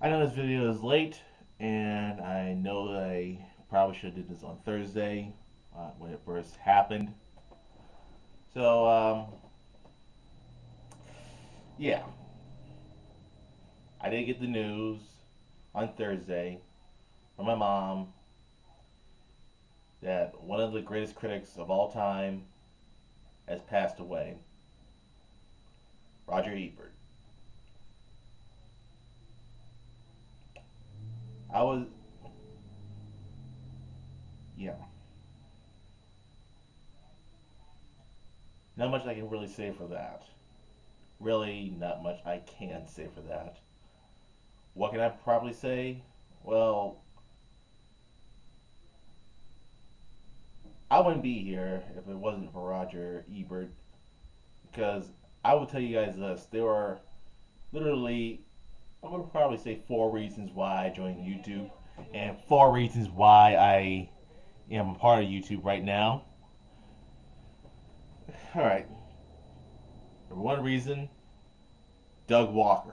I know this video is late, and I know that I probably should have did this on Thursday when it first happened. So, yeah, I did get the news on Thursday from my mom that one of the greatest critics of all time has passed away, Roger Ebert. I was, yeah, not much I can really say for that. Really, not much I can say for that. What can I probably say? Well, I wouldn't be here if it wasn't for Roger Ebert because I will tell you guys this. There are literally, I would probably say four reasons why I joined YouTube and four reasons why I am a part of YouTube right now. All right. Number one reason, Doug Walker.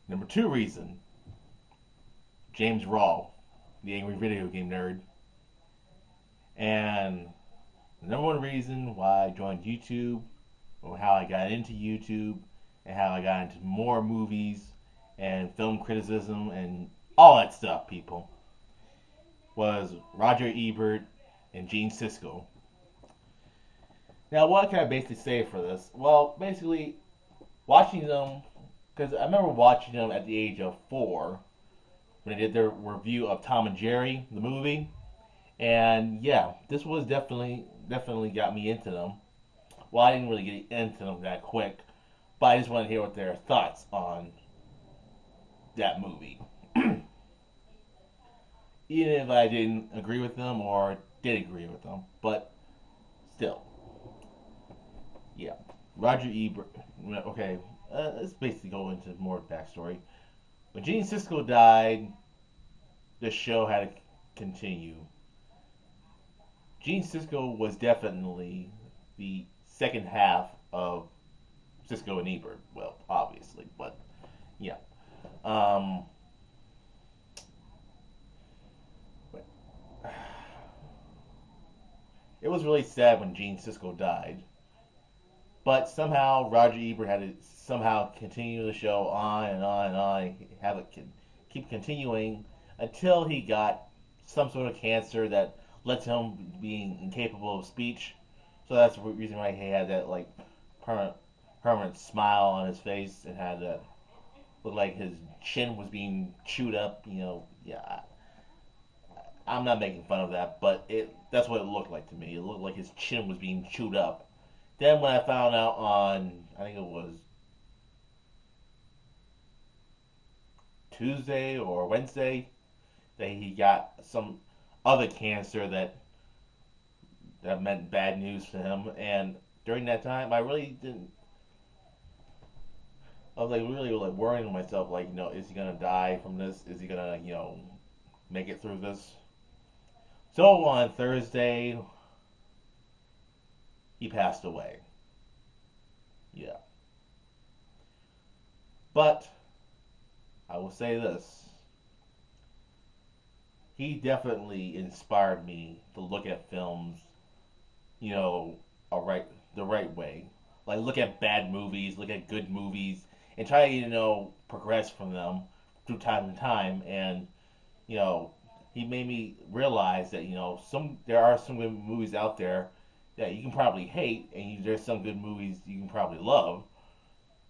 Number two reason, James Rawl, the angry video game nerd. And the number one reason why I joined YouTube, or how I got into YouTube, and how I got into more movies and film criticism and all that stuff, people, was Roger Ebert and Gene Siskel. Now, what can I basically say for this? Well, basically, watching them, because I remember watching them at the age of 4 when they did their review of Tom and Jerry, the movie. And yeah, this was definitely got me into them. Well, I didn't really get into them that quick, but I just want to hear what their thoughts on that movie. Even if I didn't agree with them or did agree with them, but still, yeah. Roger Ebert. Okay, let's basically go into more backstory. When Gene Siskel died, the show had to continue. Gene Siskel was definitely the second half of Siskel and Ebert. Well, obviously, but yeah. Um, but it was really sad when Gene Siskel died. But somehow Roger Ebert had to somehow continue the show on and on and on, have it keep continuing until he got some sort of cancer that led to him being incapable of speech. So that's the reason why he had that like permanent, permanent smile on his face and had that look like his chin was being chewed up. Yeah, I'm not making fun of that, but that's what it looked like to me. It looked like his chin was being chewed up. Then when I found out on, I think it was Tuesday or Wednesday, that he got some other cancer that meant bad news for him. And during that time, I really didn't. I was like really like worrying myself, like is he gonna die from this? Is he gonna make it through this? So on Thursday, he passed away. Yeah, but I will say this: he definitely inspired me to look at films, you know, a right the right way. Like look at bad movies, look at good movies, and try to progress from them through time and time. And you know, he made me realize that there are some good movies out there that you can probably hate, and there's some good movies you can probably love.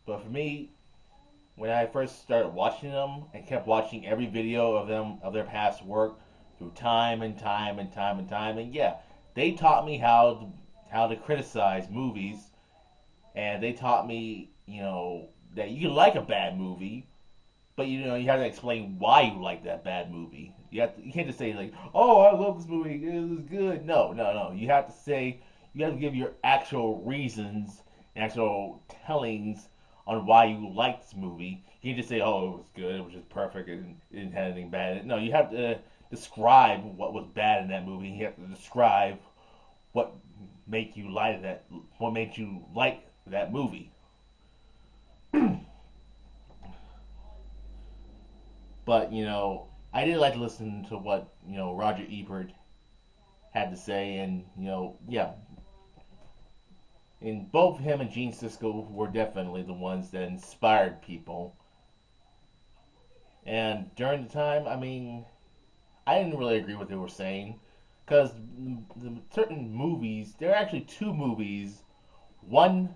But for me, when I first started watching them and kept watching every video of them of their past work through time and time and time and time, and yeah, they taught me how to criticize movies, and they taught me that you can like a bad movie, but you have to explain why you like that bad movie. You can't just say like, oh, I love this movie, it was good. No, no, no. You have to give your actual reasons and actual tellings on why you like this movie. You can't just say, oh, it was good, it was just perfect, and it didn't have anything bad in it. No, you have to describe what was bad in that movie. You have to describe what what made you like that movie. But I did like to listen to what Roger Ebert had to say, and yeah, and both him and Gene Siskel were definitely the ones that inspired people. And during the time, I mean, I didn't really agree with what they were saying because the certain movies, there are actually two movies. One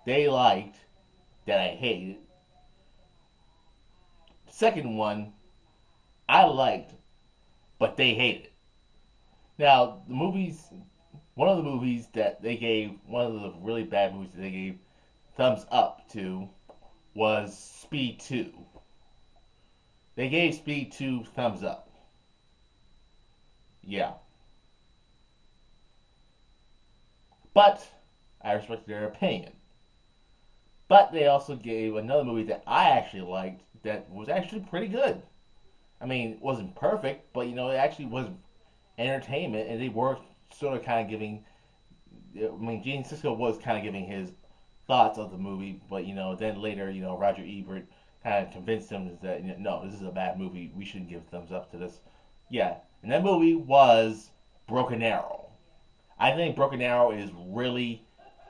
they liked that I hated. The second one I liked, but they hated. Now, one of the movies that they gave, one of the really bad movies that they gave thumbs up to was Speed 2. They gave Speed 2 thumbs up. Yeah. But I respect their opinion. But they also gave another movie that I actually liked that was actually pretty good. I mean, it wasn't perfect, but it actually was entertainment, and they were sort of kind of giving. I mean, Gene Siskel was kind of giving his thoughts of the movie, but then later, Roger Ebert kind of convinced him that no, this is a bad movie. We shouldn't give thumbs up to this. Yeah, and that movie was Broken Arrow. I think Broken Arrow is really,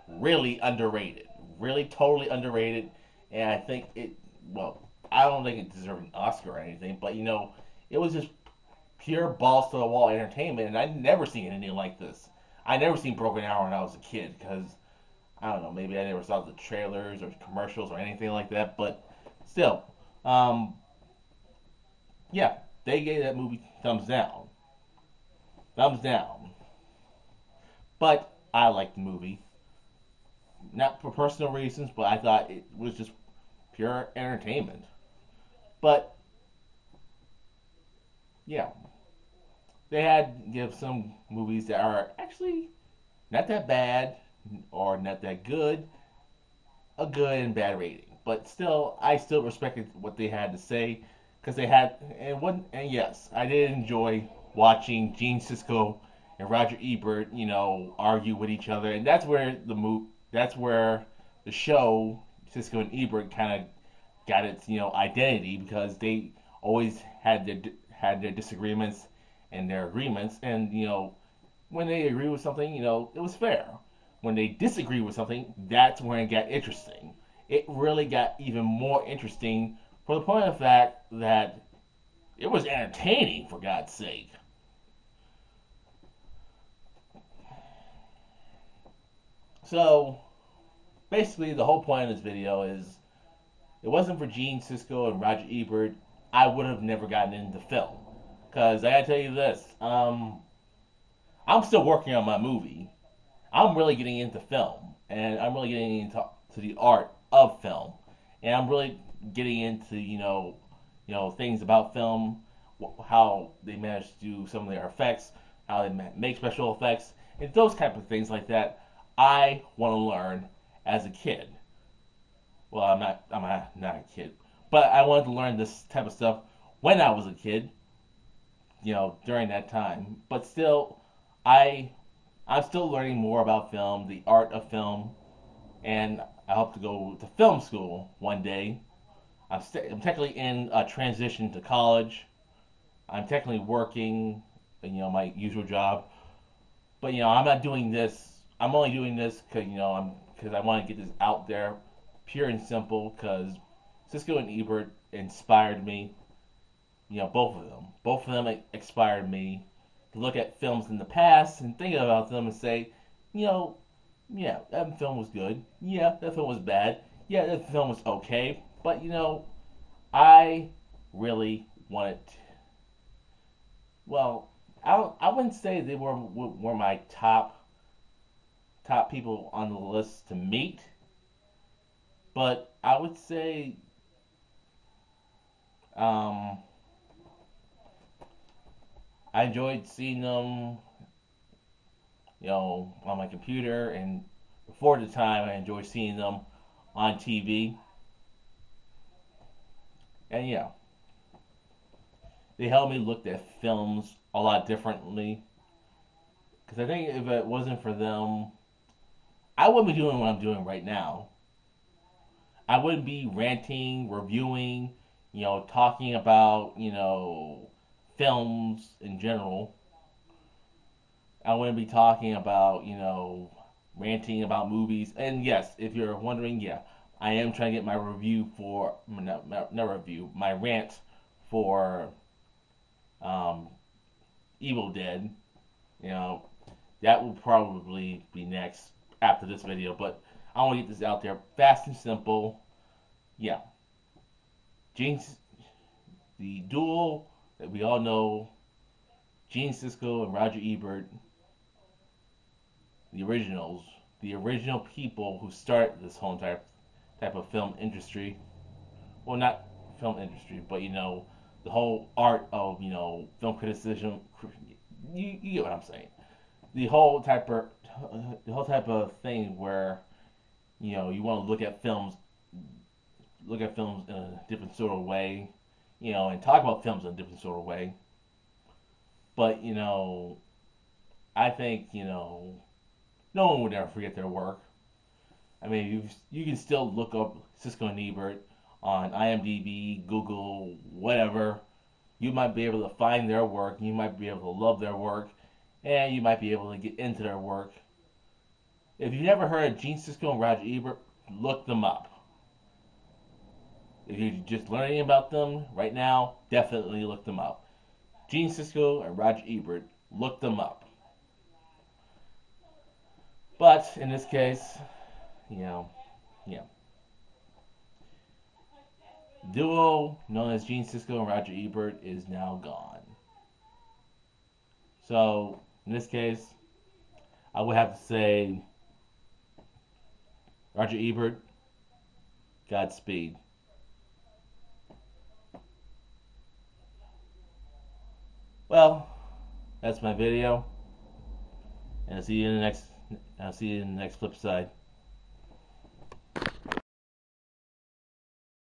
really underrated. Really, totally underrated, and I think it. Well, I don't think it deserved an Oscar or anything, but it was just pure balls to the wall entertainment, and I'd never seen anything like this. I never seen Broken Arrow when I was a kid because I don't know, maybe I never saw the trailers or commercials or anything like that, but still, um, yeah, they gave that movie thumbs down, thumbs down. But I liked the movie, not for personal reasons, but I thought it was just pure entertainment. But yeah, they had give some movies that are actually not that bad or not that good, a good and bad rating. But still, I still respected what they had to say because they had and one and yes, I did enjoy watching Gene Siskel and Roger Ebert, argue with each other, and that's where the show Siskel and Ebert kind of got its identity because they always had their disagreements and their agreements, and when they agree with something, it was fair. When they disagree with something, that's when it got interesting. It really got even more interesting for the point of the fact that it was entertaining, for God's sake. So, basically, the whole point of this video is it wasn't for Gene Siskel and Roger Ebert, I would have never gotten into film. Because I gotta tell you this, I'm still working on my movie. I'm really getting into film, and I'm really getting into the art of film, and I'm really getting into things about film, how they manage to do some of their effects, how they make special effects, and those type of things like that. I want to learn as a kid. Well, not a kid, but I wanted to learn this type of stuff when I was a kid, during that time. But still, I I'm still learning more about film, the art of film, and I hope to go to film school one day. I'm technically in a transition to college. I'm technically working, my usual job, but I'm not doing this. I'm only doing this because because I want to get this out there, pure and simple. Because Cisco and Ebert inspired me. Both of them inspired me to look at films in the past and think about them and say, you know, yeah, that film was good. Yeah, that film was bad. Yeah, that film was okay. But I really wanted. Well, I wouldn't say they were my top people on the list to meet, but I would say um, I enjoyed seeing them, on my computer, and before the time I enjoyed seeing them on TV. And yeah, they helped me look at films a lot differently. Because I think if it wasn't for them, I wouldn't be doing what I'm doing right now. I wouldn't be ranting, reviewing, talking about, films in general. I wouldn't be talking about, ranting about movies. And yes, if you're wondering, yeah, I am trying to get my review for, not review, my rant for um, Evil Dead. You know, that will probably be next after this video. But I want to get this out there fast and simple. Yeah, Gene, the duel that we all know, Gene Siskel and Roger Ebert, the originals, the original people who started this whole entire type of film industry. Well, not film industry, but the whole art of film criticism. You get what I'm saying. The whole type of thing where you want to look at films in a different sort of way, and talk about films in a different sort of way. But I think no one would ever forget their work. I mean, you can still look up Cisco and Ebert on IMDb, Google, whatever. You might be able to find their work. You might be able to love their work, and you might be able to get into their work. If you've never heard of Gene Siskel and Roger Ebert, look them up. If you're just learning about them right now, definitely look them up. Gene Siskel and Roger Ebert, look them up. But in this case, you know, yeah, duo known as Gene Siskel and Roger Ebert is now gone. So in this case, I would have to say Roger Ebert, Godspeed. Well, that's my video, and I'll see you in the next flip side.